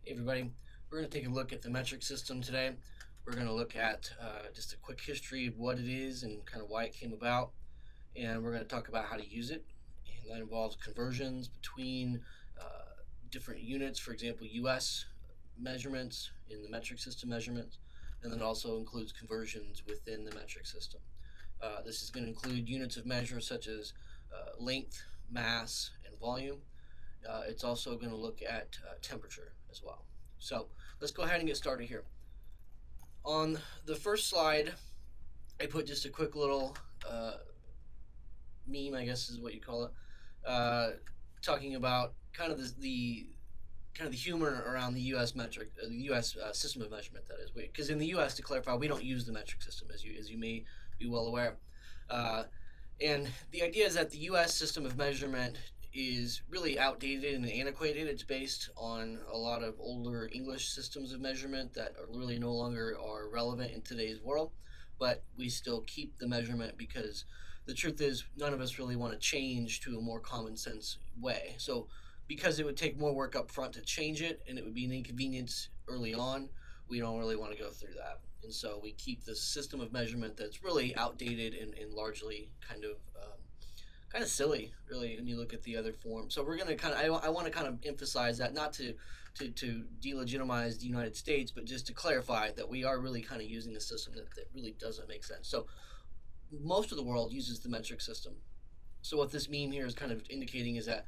Hey everybody, we're going to take a look at the metric system today. We're going to look at just a quick history of what it is and kind of why it came about, and we're going to talk about how to use it. And that involves conversions between different units, for example, US measurements in the metric system measurements, and then it also includes conversions within the metric system. This is going to include units of measure such as length, mass, and volume. It's also going to look at temperature as well. So let's go ahead and get started here. On the first slide, I put just a quick little meme, I guess is what you call it, talking about kind of the humor around the U.S. metric, the U.S. System of measurement. That is, because in the U.S., to clarify, we don't use the metric system, as you may be well aware. And the idea is that the U.S. system of measurement is really outdated and antiquated. It's based on a lot of older English systems of measurement that are really no longer are relevant in today's world, but we still keep the measurement because the truth is none of us really want to change to a more common sense way. So because it would take more work up front to change it and it would be an inconvenience early on, we don't really want to go through that. And so we keep this system of measurement that's really outdated and largely kind of silly, really, when you look at the other forms. So we're going to I want to kind of emphasize that, not to delegitimize the United States, but just to clarify that we are really kind of using a system that really doesn't make sense. So most of the world uses the metric system. So what this meme here is kind of indicating is that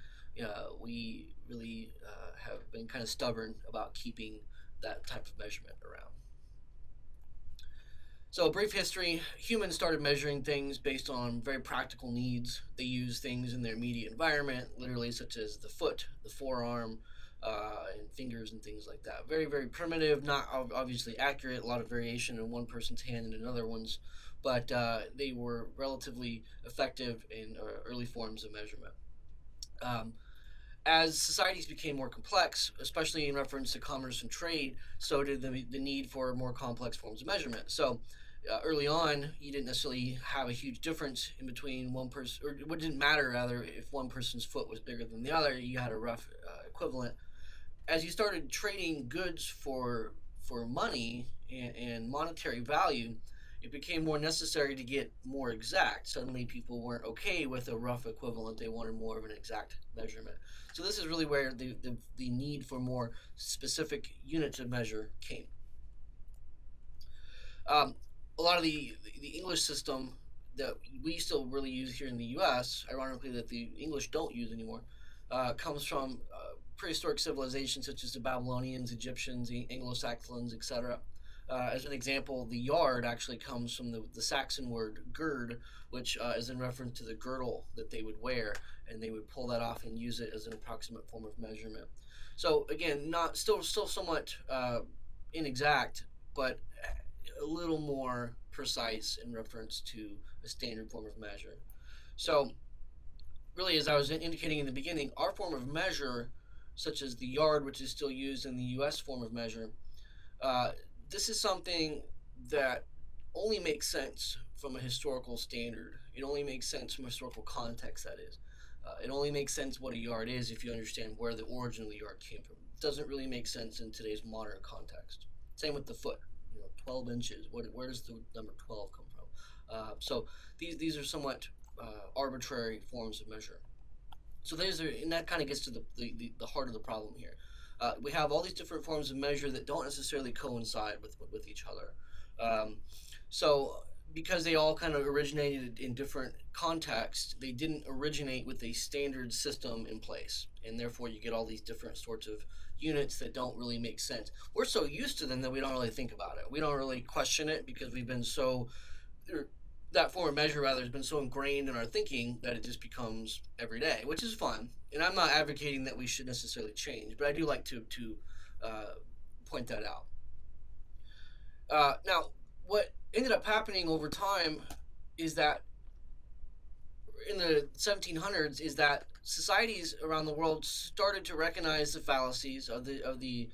we really have been kind of stubborn about keeping that type of measurement around. So a brief history, humans started measuring things based on very practical needs. They used things in their immediate environment, literally, such as the foot, the forearm, and fingers and things like that. Very, very primitive, not obviously accurate, a lot of variation in one person's hand and another one's, but they were relatively effective in early forms of measurement. As societies became more complex, especially in reference to commerce and trade, so did the need for more complex forms of measurement. So early on, you didn't necessarily have a huge difference in between one person, or it didn't matter rather if one person's foot was bigger than the other. You had a rough equivalent. As you started trading goods for money and monetary value, it became more necessary to get more exact. Suddenly people weren't okay with a rough equivalent. They wanted more of an exact measurement. So this is really where the need for more specific units of measure came. A lot of the English system that we still really use here in the U.S., ironically that the English don't use anymore, comes from prehistoric civilizations such as the Babylonians, Egyptians, Anglo-Saxons, etc. As an example, the yard actually comes from the Saxon word gird, which is in reference to the girdle that they would wear, and they would pull that off and use it as an approximate form of measurement. So again, not still somewhat inexact, but a little more precise in reference to a standard form of measure. So really, as I was indicating in the beginning, our form of measure, such as the yard, which is still used in the U.S. form of measure, this is something that only makes sense from a historical standard. It only makes sense from a historical context, that is. It only makes sense what a yard is if you understand where the origin of the yard came from. It doesn't really make sense in today's modern context. Same with the foot. 12 inches. Where does the number 12 come from? So these are somewhat arbitrary forms of measure. So and that kind of gets to the heart of the problem here. We have all these different forms of measure that don't necessarily coincide with each other. So because they all kind of originated in different contexts, they didn't originate with a standard system in place, and therefore you get all these different sorts of units that don't really make sense. We're so used to them that we don't really think about it. We don't really question it because we've been that form of measure rather has been so ingrained in our thinking that it just becomes everyday, which is fun. And I'm not advocating that we should necessarily change, but I do like to point that out. Now, what ended up happening over time is that in the 1700s is that societies around the world started to recognize the fallacies of the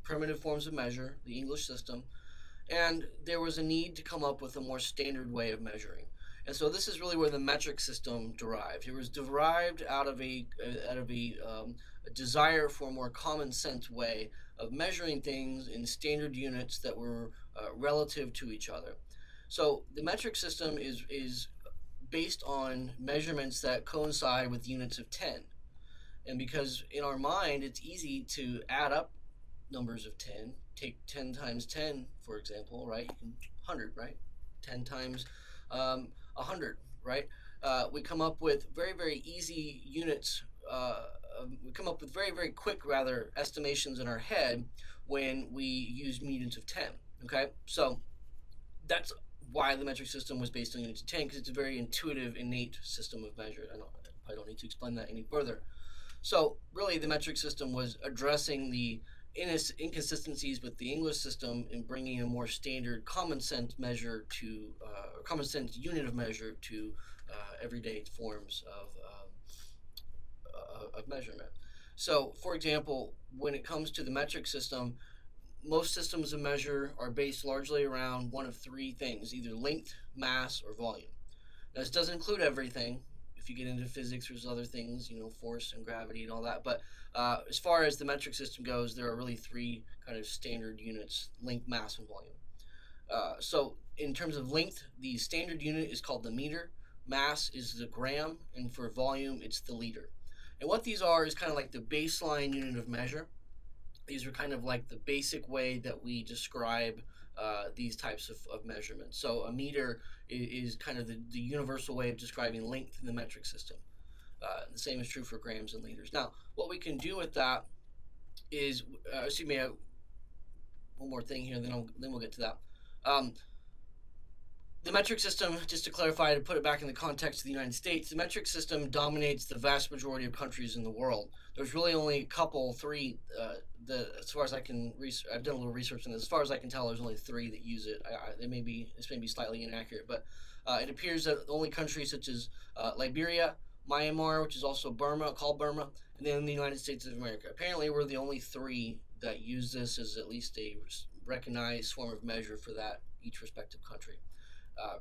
primitive forms of measure, the English system, and there was a need to come up with a more standard way of measuring. And so this is really where the metric system derived. It was derived out of a a desire for a more common sense way of measuring things in standard units that were relative to each other. So the metric system is based on measurements that coincide with units of 10. And because in our mind it's easy to add up numbers of 10, take 10 times 10, for example, right? You can 100, right? 10 times 100, right? We come up with very, very easy units. We come up with very, very quick, rather, estimations in our head when we use units of 10, okay? So that's why the metric system was based on units of 10, because it's a very intuitive, innate system of measure. I don't need to explain that any further. So really, the metric system was addressing the inconsistencies with the English system in bringing a more standard common sense measure to common sense unit of measure to everyday forms of measurement. So, for example, when it comes to the metric system, most systems of measure are based largely around one of three things: either length, mass, or volume. Now, this doesn't include everything. If you get into physics, there's other things, force and gravity and all that. But as far as the metric system goes, there are really three kind of standard units: length, mass, and volume. So in terms of length, the standard unit is called the meter. Mass is the gram, and for volume, it's the liter. And what these are is kind of like the baseline unit of measure. These are kind of like the basic way that we describe these types of measurements. So a meter is kind of the universal way of describing length in the metric system. The same is true for grams and liters. Now, what we can do with that is, one more thing here, then we'll get to that. The metric system, just to clarify, to put it back in the context of the United States, the metric system dominates the vast majority of countries in the world. There's really only a couple, three, as far as I can, I've done a little research on this. As far as I can tell, there's only three that use it. This may be slightly inaccurate, but it appears that only countries such as Liberia, Myanmar, which is also called Burma, and then the United States of America. Apparently, we're the only three that use this as at least a recognized form of measure for that each respective country.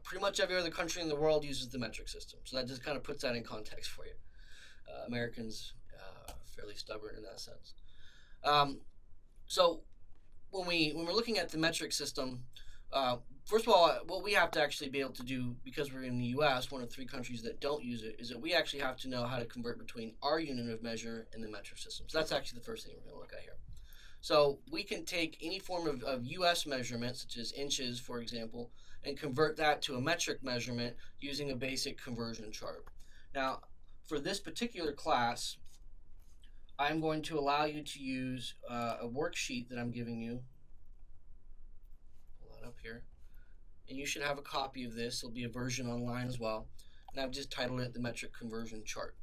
Pretty much every other country in the world uses the metric system, so that just kind of puts that in context for you. Americans are fairly stubborn in that sense. So when we're looking at the metric system, first of all, what we have to actually be able to do, because we're in the U.S., one of three countries that don't use it, is that we actually have to know how to convert between our unit of measure and the metric system. So that's actually the first thing we're going to look at here. So we can take any form of U.S. measurement, such as inches, for example, and convert that to a metric measurement using a basic conversion chart. Now, for this particular class, I'm going to allow you to use a worksheet that I'm giving you. Pull that up here. And you should have a copy of this. There'll be a version online as well. And I've just titled it the metric conversion chart.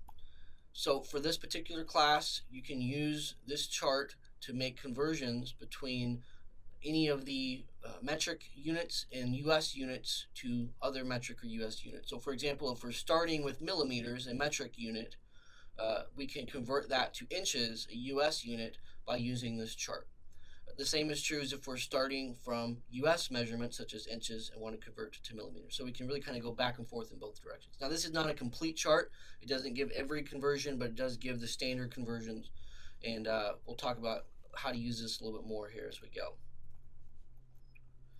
So for this particular class, you can use this chart to make conversions between any of the metric units and US units to other metric or US units. So for example, if we're starting with millimeters, a metric unit, we can convert that to inches, a US unit, by using this chart. The same is true as if we're starting from US measurements such as inches and want to convert to millimeters. So we can really kind of go back and forth in both directions. Now this is not a complete chart. It doesn't give every conversion, but it does give the standard conversions. And we'll talk about how to use this a little bit more here as we go.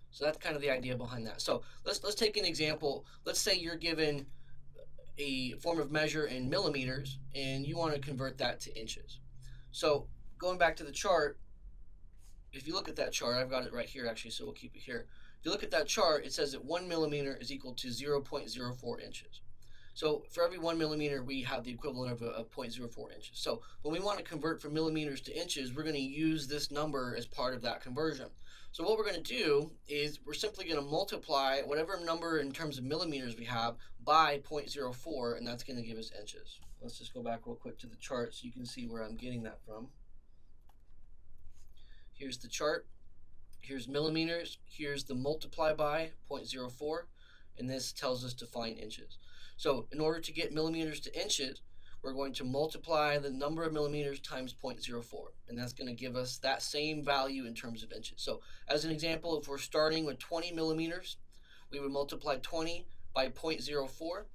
So that's kind of the idea behind that. So let's take an example. Let's say you're given a form of measure in millimeters and you want to convert that to inches. So going back to the chart, if you look at that chart, I've got it right here actually, so we'll keep it here. If you look at that chart, it says that 1 millimeter is equal to 0.04 inches. So for every 1 millimeter, we have the equivalent of 0.04 inches. So when we want to convert from millimeters to inches, we're going to use this number as part of that conversion. So what we're going to do is we're simply going to multiply whatever number in terms of millimeters we have by 0.04, and that's going to give us inches. Let's just go back real quick to the chart so you can see where I'm getting that from. Here's the chart. Here's millimeters. Here's the multiply by 0.04, and this tells us to find inches. So in order to get millimeters to inches, we're going to multiply the number of millimeters times 0.04, and that's going to give us that same value in terms of inches. So as an example, if we're starting with 20 millimeters, we would multiply 20 by 0.04,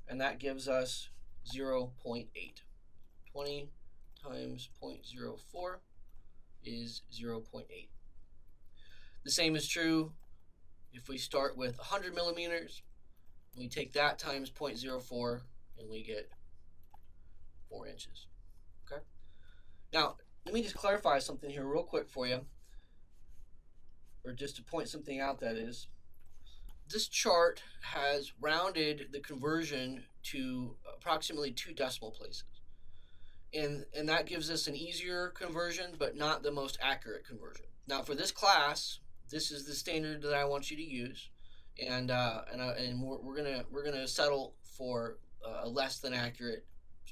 and that gives us 0.8. 20 times 0.04 is 0.8. The same is true if we start with 100 millimeters. We take that times 0.04 and we get 4 inches. Okay. Now, let me just clarify something here real quick for you, or just to point something out, that is, this chart has rounded the conversion to approximately 2 decimal places. And that gives us an easier conversion, but not the most accurate conversion. Now, for this class, this is the standard that I want you to use, and we're gonna settle for a less than accurate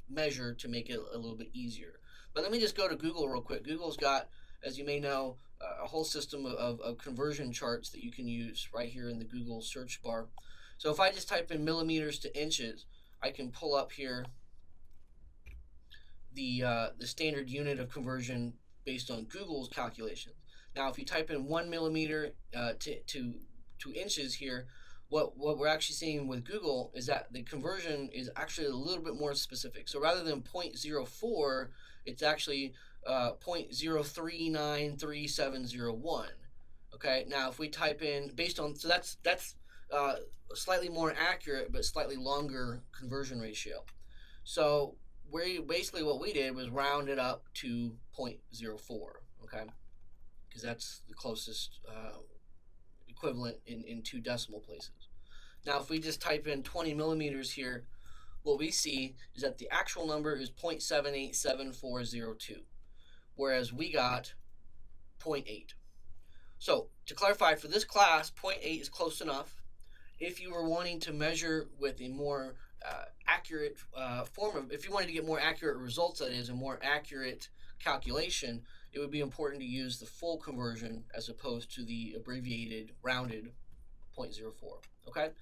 measure to make it a little bit easier. But let me just go to Google real quick. Google's got, as you may know, a whole system of conversion charts that you can use right here in the Google search bar. So if I just type in millimeters to inches, I can pull up here the standard unit of conversion based on Google's calculations. Now, if you type in 1 millimeter to inches here, what we're actually seeing with Google is that the conversion is actually a little bit more specific. So rather than 0.04, it's actually 0.039371. Okay, now if we type in based on, so that's slightly more accurate but slightly longer conversion ratio. So basically what we did was round it up to 0.04. Okay, because that's the closest equivalent in 2 decimal places. Now, if we just type in 20 millimeters here, what we see is that the actual number is 0.787402, whereas we got 0.8. So to clarify, for this class, 0.8 is close enough. If you were wanting to measure with a more accurate form of, if you wanted to get more accurate results, that is, a more accurate calculation, it would be important to use the full conversion as opposed to the abbreviated rounded 0.04. Okay.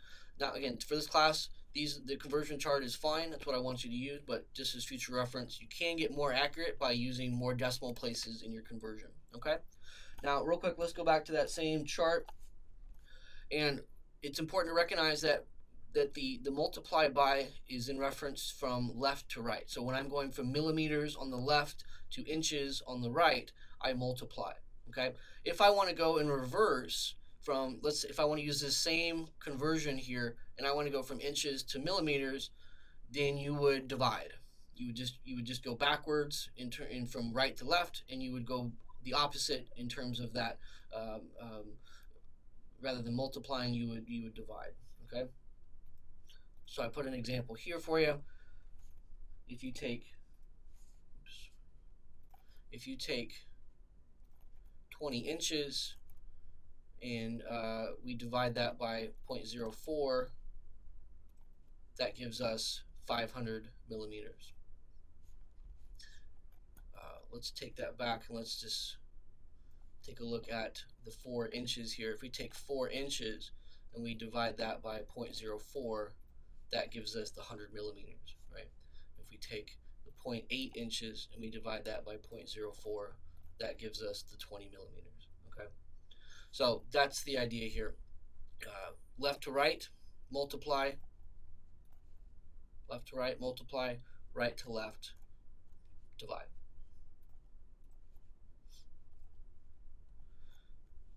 Now, again, for this class, the conversion chart is fine. That's what I want you to use, but just as future reference, you can get more accurate by using more decimal places in your conversion. Okay. Now, real quick, let's go back to that same chart, and it's important to recognize that the multiply by is in reference from left to right. So when I'm going from millimeters on the left to inches on the right, I multiply. Okay. If I want to go in reverse from, if I want to use the same conversion here and I want to go from inches to millimeters, then you would divide. You would just go backwards in from right to left, and you would go the opposite in terms of that. Rather than multiplying, you would divide. Okay. So I put an example here for you. If you take 20 inches and we divide that by 0.04, that gives us 500 millimeters. Let's take that back and let's just take a look at the 4 inches here. If we take 4 inches and we divide that by 0.04, that gives us the 100 millimeters, right? If we take the 0.8 inches and we divide that by 0.04, that gives us the 20 millimeters, okay? So that's the idea here. Left to right, multiply. Left to right, multiply. Right to left, divide.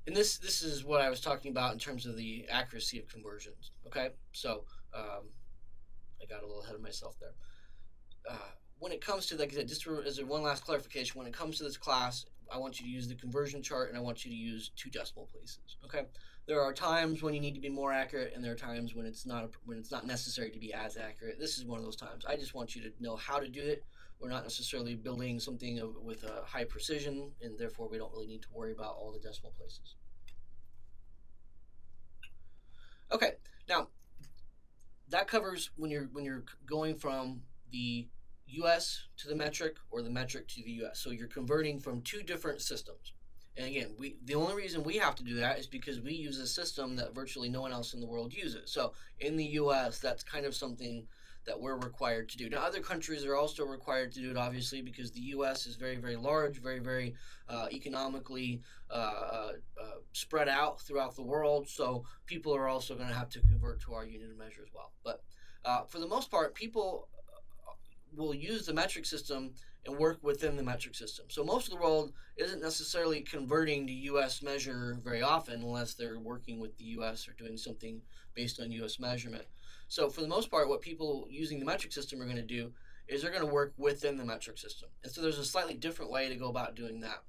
And this is what I was talking about in terms of the accuracy of conversions, okay? So I got a little ahead of myself there. When it comes to, like I said, just as one last clarification, when it comes to this class, I want you to use the conversion chart and I want you to use 2 decimal places. Okay. There are times when you need to be more accurate, and there are times when it's not necessary to be as accurate. This is one of those times. I just want you to know how to do it. We're not necessarily building something with a high precision, and therefore we don't really need to worry about all the decimal places. Okay. Now, that covers when you're going from the US to the metric or the metric to the US. So you're converting from 2 different systems. And again, the only reason we have to do that is because we use a system that virtually no one else in the world uses. So in the US, that's kind of something that we're required to do. Now, other countries are also required to do it, obviously, because the US is very, very large, very, very economically spread out throughout the world. So people are also going to have to convert to our unit of measure as well. But for the most part, people will use the metric system and work within the metric system. So most of the world isn't necessarily converting to US measure very often unless they're working with the US or doing something based on US measurement. So for the most part, what people using the metric system are going to do is they're going to work within the metric system. And so there's a slightly different way to go about doing that.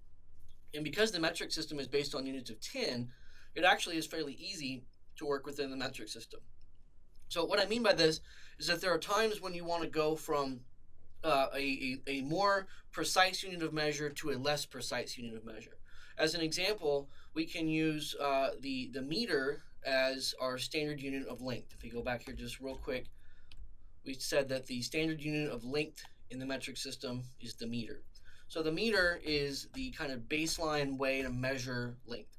And because the metric system is based on units of 10, it actually is fairly easy to work within the metric system. So what I mean by this is that there are times when you want to go from a more precise unit of measure to a less precise unit of measure. As an example, we can use the meter as our standard unit of length. If we go back here just real quick, we said that the standard unit of length in the metric system is the meter. So the meter is the kind of baseline way to measure length.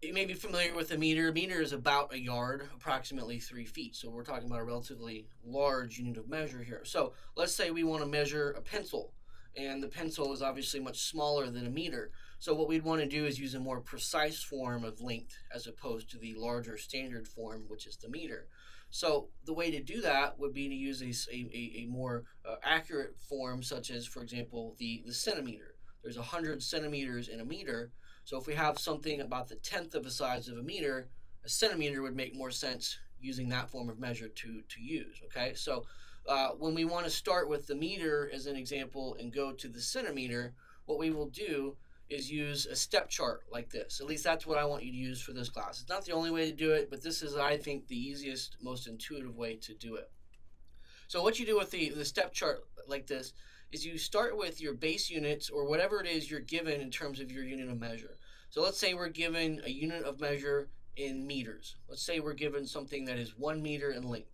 You may be familiar with a meter. A meter is about a yard, approximately 3 feet. So we're talking about a relatively large unit of measure here. So let's say we want to measure a pencil, and the pencil is obviously much smaller than a meter. So what we'd want to do is use a more precise form of length as opposed to the larger standard form, which is the meter. So the way to do that would be to use a more accurate form, such as, for example, the centimeter. There's 100 centimeters in a meter. So if we have something about the tenth of the size of a meter, a centimeter would make more sense using that form of measure to use, okay? So when we want to start with the meter as an example and go to the centimeter, what we will do is use a step chart like this. At least that's what I want you to use for this class. It's not the only way to do it, but this is, I think, the easiest, most intuitive way to do it. So what you do with the step chart like this is you start with your base units or whatever it is you're given in terms of your unit of measure. So let's say we're given a unit of measure in meters. Let's say we're given something that is 1 meter in length.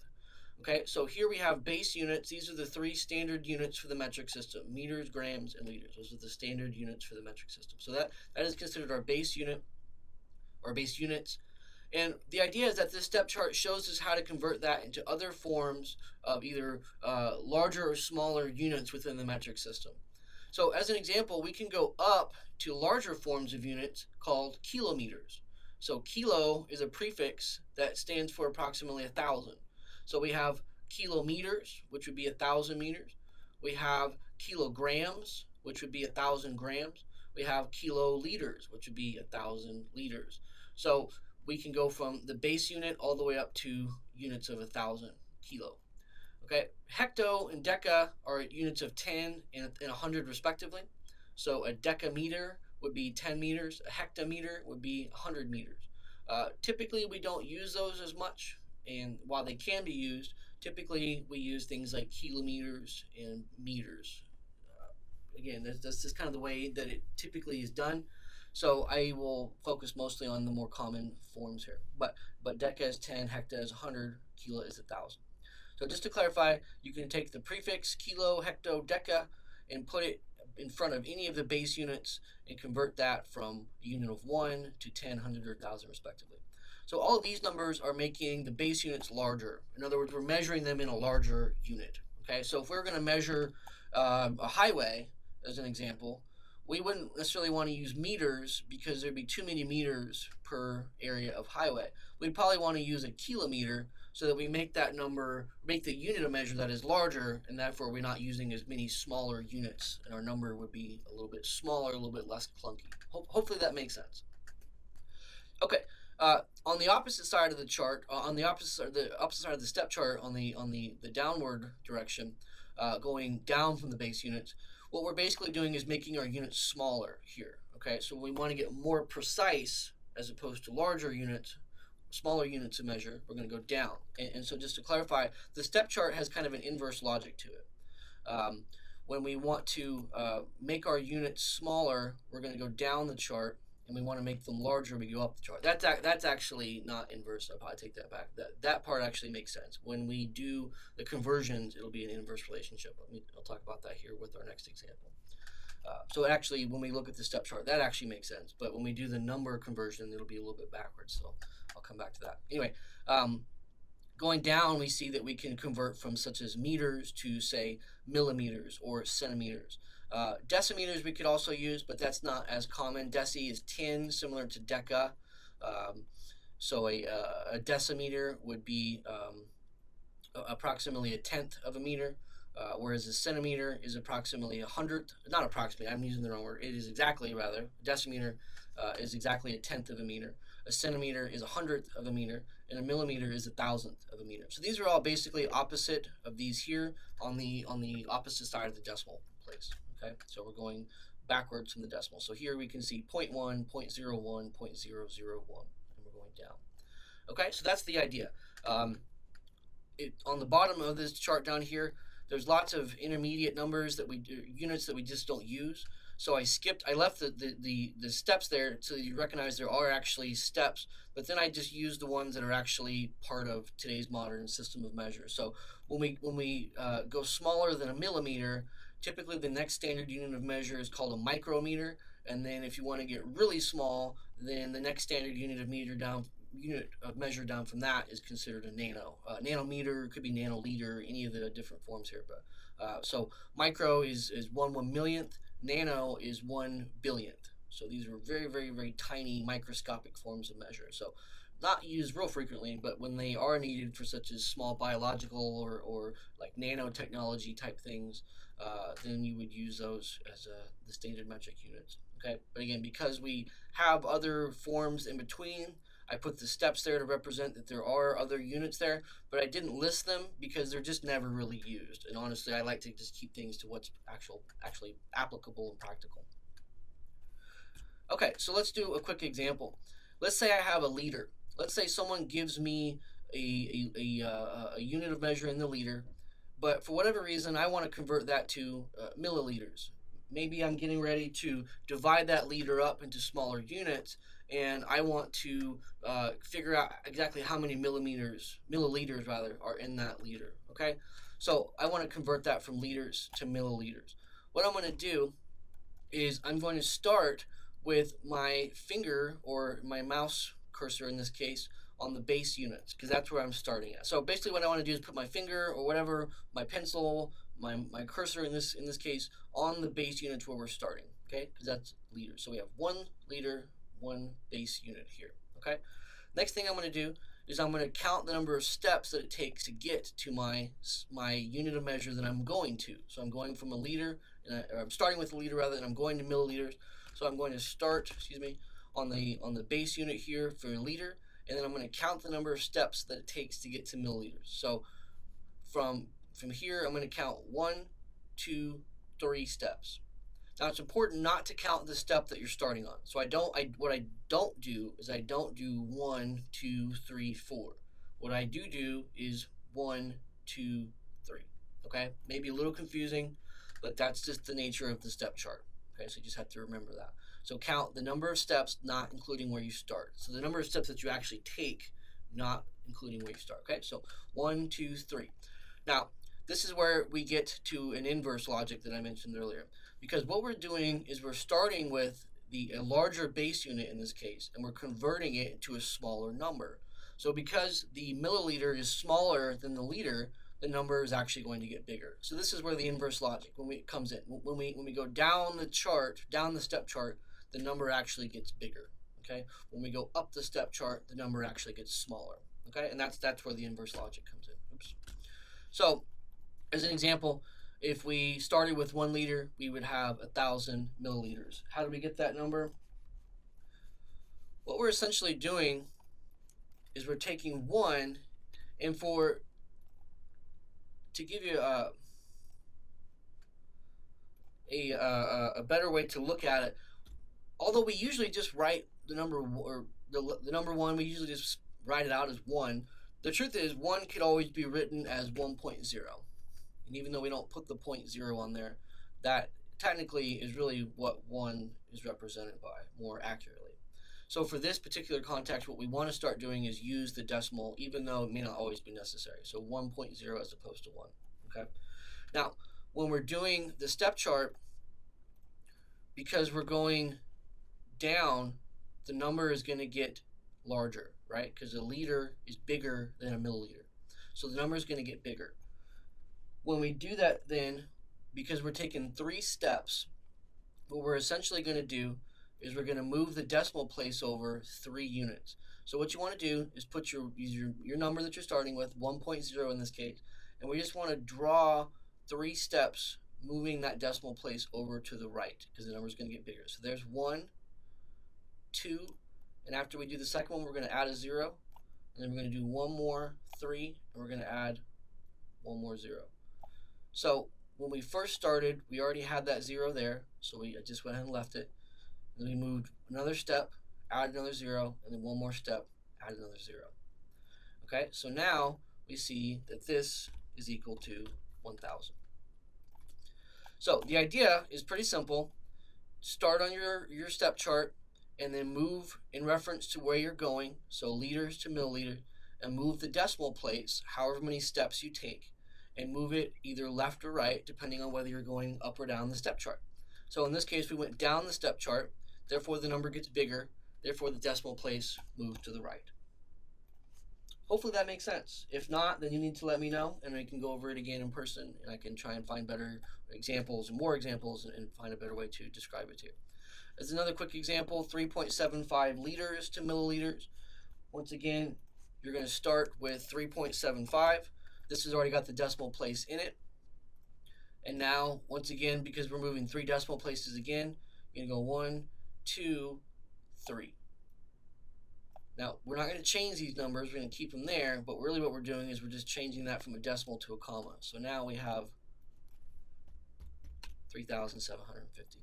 Okay, so here we have base units. These are the 3 standard units for the metric system: meters, grams, and liters. Those are the standard units for the metric system. So that is considered our base unit or base units. And the idea is that this step chart shows us how to convert that into other forms of either larger or smaller units within the metric system. So as an example, we can go up to larger forms of units called kilometers. So kilo is a prefix that stands for approximately 1,000. So we have kilometers, which would be 1,000 meters. We have kilograms, which would be 1,000 grams. We have kiloliters, which would be 1,000 liters. So we can go from the base unit all the way up to units of 1,000 kilo. Okay, hecto and deca are units of 10 and 100 respectively. So a decameter would be 10 meters. A hectometer would be 100 meters. Typically, we don't use those as much, and while they can be used, typically we use things like kilometers and meters. Again, that's just kind of the way that it typically is done. So I will focus mostly on the more common forms here. But deca is 10, hecta is 100, kilo is 1,000. So just to clarify, you can take the prefix kilo, hecto, deca and put it in front of any of the base units and convert that from a unit of 1 to 10, 100, or 1,000 respectively. So all of these numbers are making the base units larger. In other words, we're measuring them in a larger unit. Okay, so if we're going to measure a highway, as an example, we wouldn't necessarily want to use meters because there'd be too many meters per area of highway. We'd probably want to use a kilometer so that we make that number, make the unit of measure that is larger, and therefore we're not using as many smaller units, and our number would be a little bit smaller, a little bit less clunky. Hopefully that makes sense. Okay, on the opposite side of the chart, on the opposite side of the step chart, on the downward direction, going down from the base units, what we're basically doing is making our units smaller here. Okay, so we want to get more precise as opposed to larger units, smaller units of measure. We're going to go down. And so just to clarify, the step chart has kind of an inverse logic to it. When we want to make our units smaller, we're going to go down the chart, and we want to make them larger, we go up the chart. That's actually not inverse. I'll probably take that back. That part actually makes sense. When we do the conversions, it'll be an inverse relationship. I'll talk about that here with our next example. So actually, when we look at the step chart, that actually makes sense. But when we do the number conversion, it'll be a little bit backwards. So I'll come back to that. Anyway, going down, we see that we can convert from such as meters to, say, millimeters or centimeters. Decimeters we could also use, but that's not as common. Deci is 10, similar to deca. So a decimeter would be approximately a tenth of a meter. whereas a centimeter is approximately a hundredth, not approximately, I'm using the wrong word, it is exactly, rather, a decimeter is exactly a tenth of a meter. A centimeter is a hundredth of a meter, and a millimeter is a thousandth of a meter. So these are all basically opposite of these here on the opposite side of the decimal place. Okay, so we're going backwards from the decimal. So here we can see 0.1, 0.01, 0.001, and we're going down. Okay, so that's the idea. On the bottom of this chart down here, there's lots of intermediate numbers that units that we just don't use. So I left the steps there so that you recognize there are actually steps, but then I just used the ones that are actually part of today's modern system of measures. So when we go smaller than a millimeter, typically the next standard unit of measure is called a micrometer, and then if you want to get really small, then the next standard unit of measure down from that is considered a nano. Nanometer could be nanoliter, any of the different forms here. But so micro is 1/1,000,000th. Nano is 1/1,000,000,000th. So these are very, very, very tiny microscopic forms of measure. So not used real frequently, but when they are needed for such as small biological or like nanotechnology type things, then you would use those as the standard metric units. Okay, but again, because we have other forms in between, I put the steps there to represent that there are other units there, but I didn't list them because they're just never really used. And honestly, I like to just keep things to what's actually applicable and practical. Okay, so let's do a quick example. Let's say I have a liter. Let's say someone gives me a unit of measure in the liter, but for whatever reason, I want to convert that to milliliters. Maybe I'm getting ready to divide that liter up into smaller units, and I want to figure out exactly how many milliliters rather, are in that liter. Okay, so I want to convert that from liters to milliliters. What I'm going to do is I'm going to start with my finger or my mouse cursor in this case on the base units, because that's where I'm starting at. So basically what I want to do is put my finger or whatever, my pencil, my cursor in this case, on the base units where we're starting, okay? Because that's liters. So we have 1 liter, 1 base unit here, okay? Next thing I'm going to do is I'm going to count the number of steps that it takes to get to my unit of measure that I'm going to. So I'm going from a liter, or I'm starting with a liter rather, and I'm going to milliliters. So I'm going to start, on the base unit here for a liter, and then I'm going to count the number of steps that it takes to get to milliliters. So from here, I'm going to count 1, 2, 3 steps. Now it's important not to count the step that you're starting on. So what I don't do is I don't do 1, 2, 3, 4. What I do is 1, 2, 3. Okay, maybe a little confusing, but that's just the nature of the step chart. Okay, so you just have to remember that. So count the number of steps, not including where you start. So the number of steps that you actually take, not including where you start. Okay, so 1, 2, 3. Now, this is where we get to an inverse logic that I mentioned earlier. Because what we're doing is we're starting with a larger base unit in this case, and we're converting it to a smaller number. So because the milliliter is smaller than the liter, the number is actually going to get bigger. So this is where the inverse logic comes in. When we go down the step chart, the number actually gets bigger. Okay. When we go up the step chart, the number actually gets smaller. Okay, and that's where the inverse logic comes in. Oops. So, as an example, if we started with 1 liter, we would have 1,000 milliliters. How do we get that number? What we're essentially doing is we're taking 1, and to give you a better way to look at it, although we usually just write the number, or the number 1, we usually just write it out as 1. The truth is 1 could always be written as 1.0. And even though we don't put the 0.0 on there, that technically is really what 1 is represented by more accurately. So for this particular context, what we want to start doing is use the decimal, even though it may not always be necessary. So 1.0 as opposed to 1. Okay. Now, when we're doing the step chart, because we're going down, the number is going to get larger, right? Because a liter is bigger than a milliliter. So the number is going to get bigger. When we do that, then, because we're taking 3 steps, what we're essentially going to do is we're going to move the decimal place over 3 units. So what you want to do is put your number that you're starting with, 1.0 in this case, and we just want to draw 3 steps moving that decimal place over to the right because the number is going to get bigger. So there's 1, 2, and after we do the second one, we're going to add a 0, and then we're going to do one more 3, and we're going to add one more 0. So when we first started, we already had that 0 there, so we just went ahead and left it. Then we moved another step, added another 0, and then one more step, added another 0. Okay, so now we see that this is equal to 1,000. So the idea is pretty simple. Start on your step chart and then move in reference to where you're going, so liters to milliliters, and move the decimal place however many steps you take, and move it either left or right depending on whether you're going up or down the step chart. So in this case, we went down the step chart, therefore the number gets bigger, therefore the decimal place moves to the right. Hopefully that makes sense. If not, then you need to let me know, and we can go over it again in person, and I can try and find better examples and more examples and find a better way to describe it to you. As another quick example, 3.75 liters to milliliters. Once again, you're going to start with 3.75. This has already got the decimal place in it. And now, once again, because we're moving 3 decimal places again, you're going to go 1, 2, 3. Now, we're not going to change these numbers. We're going to keep them there, but really what we're doing is we're just changing that from a decimal to a comma. So now we have 3,750.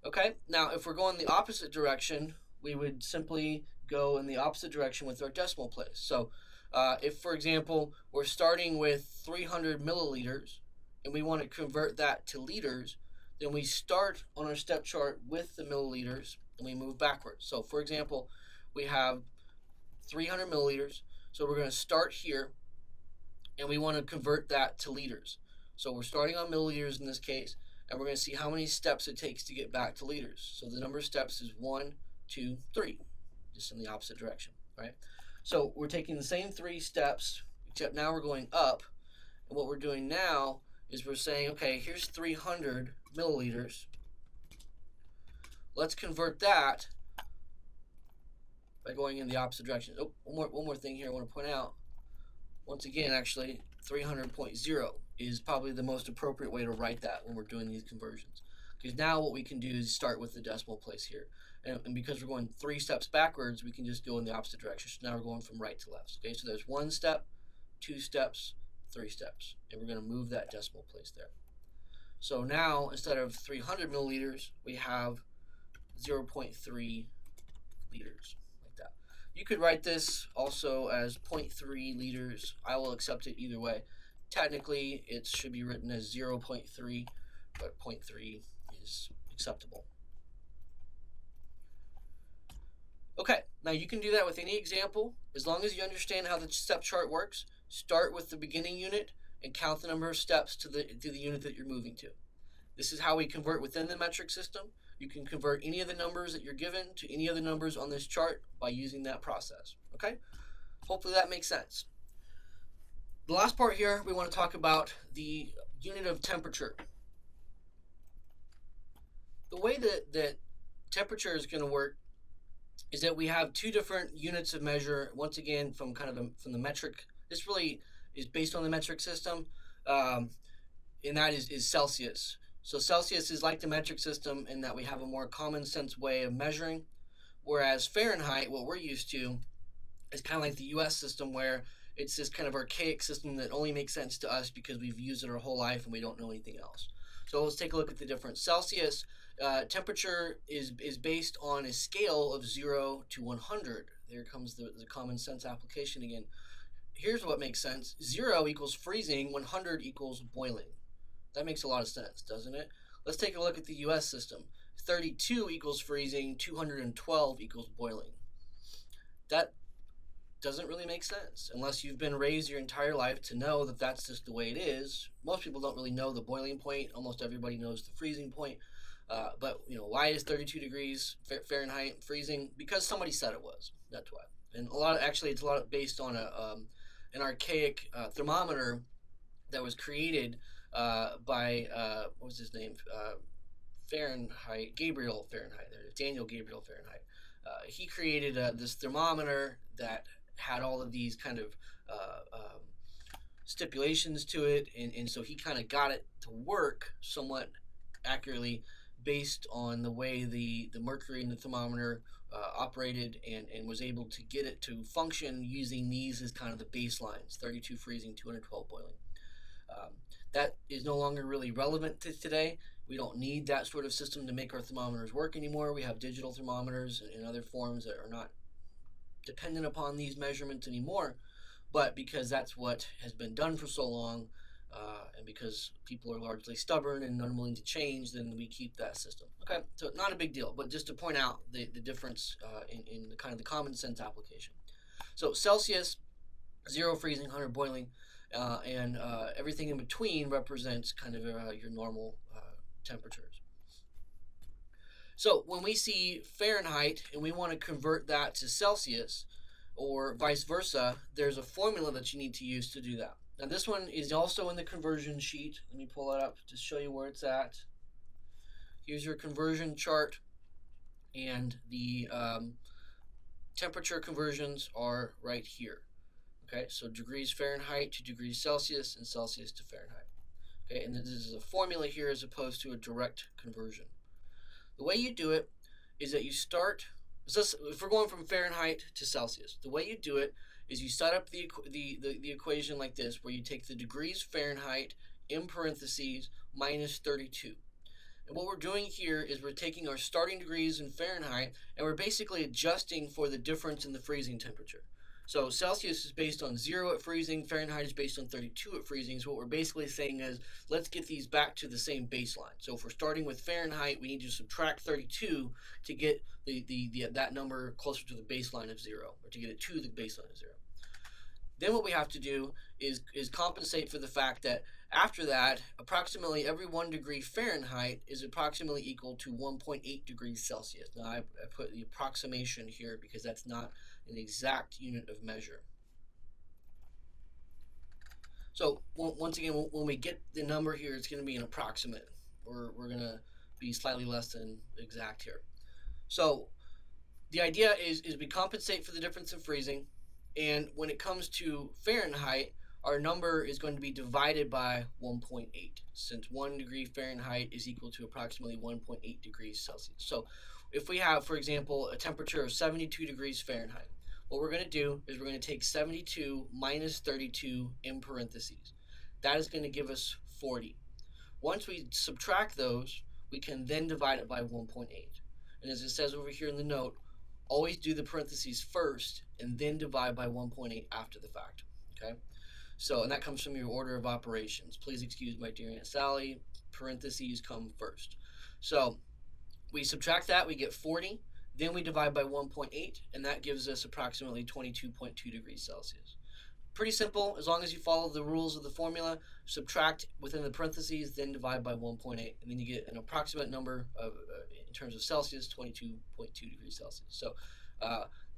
Okay, now if we're going the opposite direction, we would simply go in the opposite direction with our decimal place. So if, for example, we're starting with 300 milliliters and we want to convert that to liters, then we start on our step chart with the milliliters and we move backwards. So for example, we have 300 milliliters, so we're going to start here and we want to convert that to liters. So we're starting on milliliters in this case, and we're going to see how many steps it takes to get back to liters. So the number of steps is 1, 2, 3, just in the opposite direction, right? So we're taking the same 3 steps, except now we're going up, and what we're doing now is we're saying, okay, here's 300 milliliters. Let's convert that by going in the opposite direction. Oh, one more thing here I want to point out. Once again, actually, 300.0 is probably the most appropriate way to write that when we're doing these conversions. Because now what we can do is start with the decimal place here. And because we're going 3 steps backwards, we can just go in the opposite direction. So now we're going from right to left. Okay, so there's 1 step, 2 steps, 3 steps. And we're going to move that decimal place there. So now, instead of 300 milliliters, we have 0.3 liters. You could write this also as 0.3 liters. I will accept it either way. Technically, it should be written as 0.3, but 0.3 is acceptable. Okay, now you can do that with any example. As long as you understand how the step chart works, start with the beginning unit and count the number of steps to the unit that you're moving to. This is how we convert within the metric system. You can convert any of the numbers that you're given to any other numbers on this chart by using that process. Okay? Hopefully that makes sense. The last part here, we want to talk about the unit of temperature. The way that temperature is going to work is that we have 2 different units of measure, once again, from the metric. This really is based on the metric system, and that is Celcius. So Celsius is like the metric system in that we have a more common sense way of measuring, whereas Fahrenheit, what we're used to, is kind of like the US system where it's this kind of archaic system that only makes sense to us because we've used it our whole life and we don't know anything else. So let's take a look at the difference. Celsius temperature is based on a scale of 0 to 100. There comes the common sense application again. Here's what makes sense. 0 equals freezing, 100 equals boiling. That makes a lot of sense, doesn't it? Let's take a look at the US system. 32 equals freezing, 212 equals boiling. That doesn't really make sense unless you've been raised your entire life to know that that's just the way it is. Most people don't really know the boiling point. Almost everybody knows the freezing point. But why is 32 degrees Fahrenheit freezing? Because somebody said it was. That's why. And it's a lot based on an archaic thermometer that was created by what was his name? Gabriel Fahrenheit. Daniel Gabriel Fahrenheit. He created this thermometer that had all of these kind of stipulations to it, and so he kind of got it to work somewhat accurately based on the way the mercury in the thermometer operated, and was able to get it to function using these as kind of the baselines: 32 freezing, 212 boiling. Um, that is no longer really relevant to today. We don't need that sort of system to make our thermometers work anymore. We have digital thermometers and other forms that are not dependent upon these measurements anymore. But because that's what has been done for so long, and because people are largely stubborn and unwilling to change, then we keep that system. Okay, so not a big deal, but just to point out the difference in the kind of the common sense application. So Celsius, 0 freezing, 100 boiling, and everything in between represents kind of your normal temperatures. So when we see Fahrenheit and we want to convert that to Celsius, or vice versa, there's a formula that you need to use to do that. Now this one is also in the conversion sheet. Let me pull it up to show you where it's at. Here's your conversion chart, and the temperature conversions are right here. Okay, so degrees Fahrenheit to degrees Celsius, and Celsius to Fahrenheit. Okay, and this is a formula here as opposed to a direct conversion. The way you do it is that you start, so if we're going from Fahrenheit to Celsius, the way you do it is you set up the equation like this, where you take the degrees Fahrenheit in parentheses minus 32. And what we're doing here is we're taking our starting degrees in Fahrenheit, and we're basically adjusting for the difference in the freezing temperature. So Celsius is based on 0 at freezing, Fahrenheit is based on 32 at freezing. So what we're basically saying is, let's get these back to the same baseline. So if we're starting with Fahrenheit, we need to subtract 32 to get that number closer to the baseline of 0, or to get it to the baseline of 0. Then what we have to do is compensate for the fact that after that, approximately every 1 degree Fahrenheit is approximately equal to 1.8 degrees Celsius. Now I put the approximation here because that's not an exact unit of measure. So once again, when we get the number here, it's going to be an approximate. We're going to be slightly less than exact here. So the idea is we compensate for the difference in freezing, and when it comes to Fahrenheit, our number is going to be divided by 1.8, since 1 degree Fahrenheit is equal to approximately 1.8 degrees Celsius. So if we have, for example, a temperature of 72 degrees Fahrenheit, what we're going to do is we're going to take 72 minus 32 in parentheses. That is going to give us 40. Once we subtract those, we can then divide it by 1.8. And as it says over here in the note, always do the parentheses first and then divide by 1.8 after the fact. Okay? So, and that comes from your order of operations. Please excuse my dear Aunt Sally, parentheses come first. So we subtract that, we get 40, then we divide by 1.8, and that gives us approximately 22.2 degrees Celsius. Pretty simple. As long as you follow the rules of the formula, subtract within the parentheses, then divide by 1.8, and then you get an approximate number of, in terms of Celsius, 22.2 degrees Celsius. So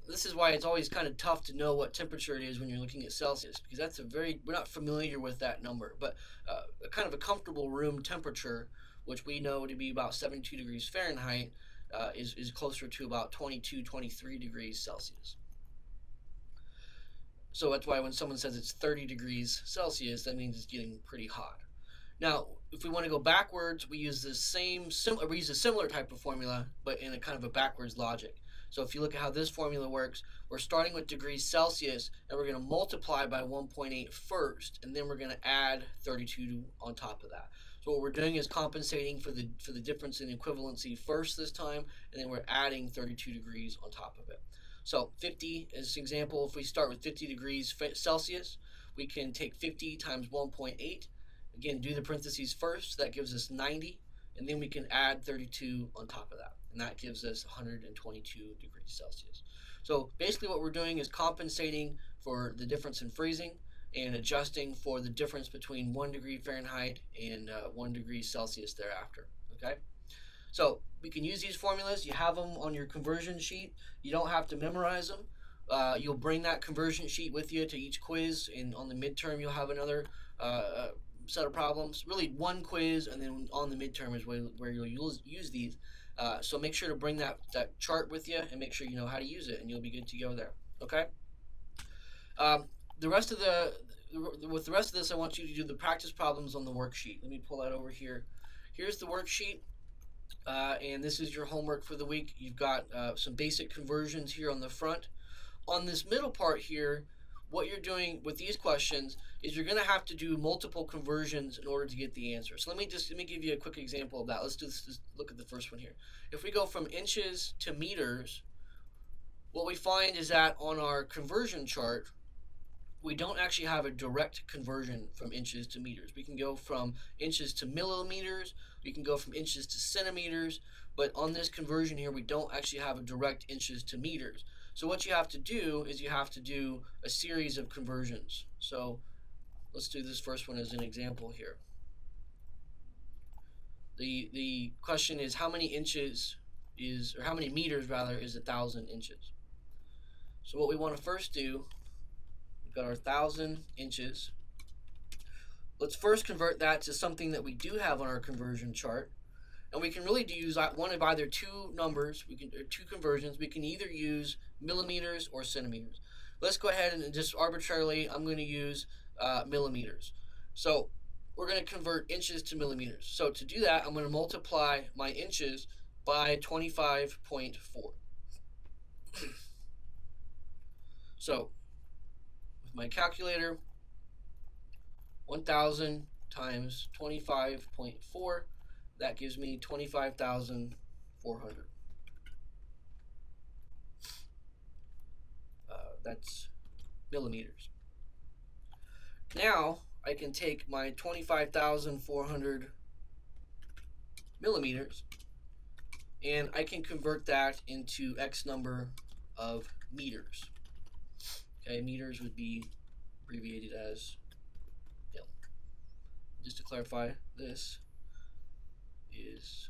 this is why it's always kind of tough to know what temperature it is when you're looking at Celsius, because that's we're not familiar with that number. But a kind of a comfortable room temperature, which we know to be about 72 degrees Fahrenheit, is closer to about 22, 23 degrees Celsius. So that's why when someone says it's 30 degrees Celsius, that means it's getting pretty hot. Now, if we want to go backwards, we use a similar type of formula, but in a kind of a backwards logic. So if you look at how this formula works, we're starting with degrees Celsius, and we're going to multiply by 1.8 first, and then we're going to add 32 on top of that. So what we're doing is compensating for the difference in equivalency first this time, and then we're adding 32 degrees on top of it. So 50 as an example, if we start with 50 degrees Celsius, we can take 50 times 1.8. Again, do the parentheses first, that gives us 90, and then we can add 32 on top of that, and that gives us 122 degrees Celsius. So basically what we're doing is compensating for the difference in freezing and adjusting for the difference between 1 degree Fahrenheit and 1 degree Celsius thereafter. Okay? So we can use these formulas. You have them on your conversion sheet. You don't have to memorize them. You'll bring that conversion sheet with you to each quiz, and on the midterm you'll have another set of problems. Really one quiz, and then on the midterm is where you'll use these. So make sure to bring that chart with you, and make sure you know how to use it, and you'll be good to go there. Okay? the rest of with the rest of this, I want you to do the practice problems on the worksheet. Let me pull that over here. Here's the worksheet, and this is your homework for the week. You've got some basic conversions here on the front. On this middle part here, what you're doing with these questions is you're going to have to do multiple conversions in order to get the answer. So let me give you a quick example of that. Let's look at the first one here. If we go from inches to meters, what we find is that on our conversion chart, we don't actually have a direct conversion from inches to meters. We can go from inches to millimeters, we can go from inches to centimeters, but on this conversion here, we don't actually have a direct inches to meters. So what you have to do is you have to do a series of conversions. So let's do this first one as an example here. The question is how many inches is, or how many meters rather, is 1,000 inches? So what we want to first do, we've got our 1,000 inches. Let's first convert that to something that we do have on our conversion chart. And we can really use one of either two numbers, or two conversions. We can either use millimeters or centimeters. Let's go ahead and just arbitrarily, I'm going to use millimeters. So we're going to convert inches to millimeters. So to do that, I'm going to multiply my inches by 25.4. So with my calculator, 1,000 times 25.4, that gives me 25,400. That's millimeters. Now I can take my 25,400 millimeters and I can convert that into X number of meters. Okay, meters would be abbreviated as mil. Just to clarify, this is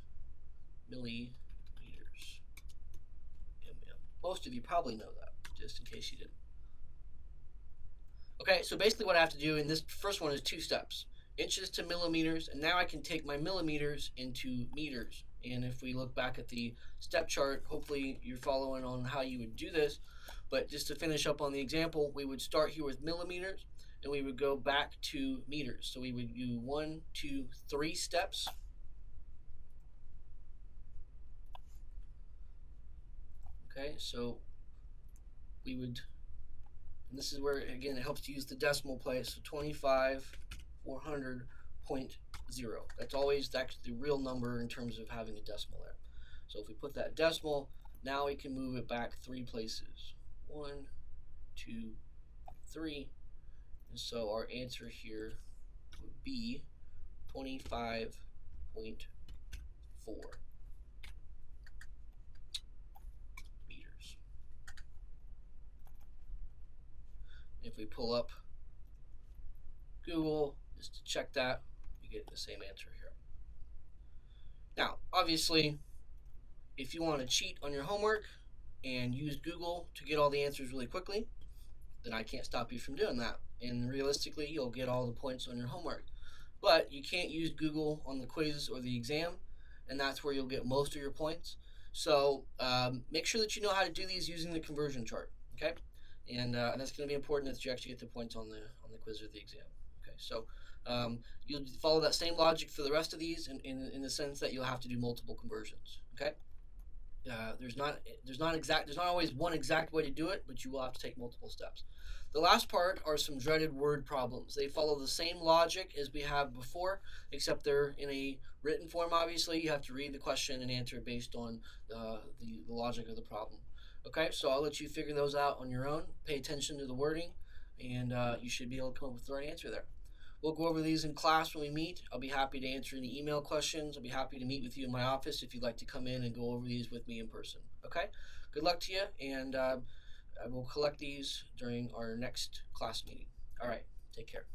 millimeters. Most of you probably know that, just in case you didn't. Okay, so basically what I have to do in this first one is two steps. Inches to millimeters, and now I can take my millimeters into meters. And if we look back at the step chart, hopefully you're following on how you would do this. But just to finish up on the example, we would start here with millimeters, and we would go back to meters. So we would do 1, 2, 3 steps. Okay, so we would, and this is where, again, it helps to use the decimal place, so 25,400.0. That's always the real number in terms of having a decimal there. So if we put that decimal, now we can move it back 3 places. 1, 2, 3. And so our answer here would be 25.4. If we pull up Google just to check that, we get the same answer here. Now, obviously, if you want to cheat on your homework and use Google to get all the answers really quickly, then I can't stop you from doing that. And realistically, you'll get all the points on your homework. But you can't use Google on the quiz or the exam, and that's where you'll get most of your points. So make sure that you know how to do these using the conversion chart, okay? And that's going to be important that you actually get the points on the quiz or the exam. Okay, so you'll follow that same logic for the rest of these, in the sense that you'll have to do multiple conversions. Okay, there's not always one exact way to do it, but you will have to take multiple steps. The last part are some dreaded word problems. They follow the same logic as we have before, except they're in a written form. Obviously, you have to read the question and answer based on the logic of the problem. Okay, so I'll let you figure those out on your own. Pay attention to the wording, and you should be able to come up with the right answer there. We'll go over these in class when we meet. I'll be happy to answer any email questions. I'll be happy to meet with you in my office if you'd like to come in and go over these with me in person. Okay, good luck to you, and I will collect these during our next class meeting. All right, take care.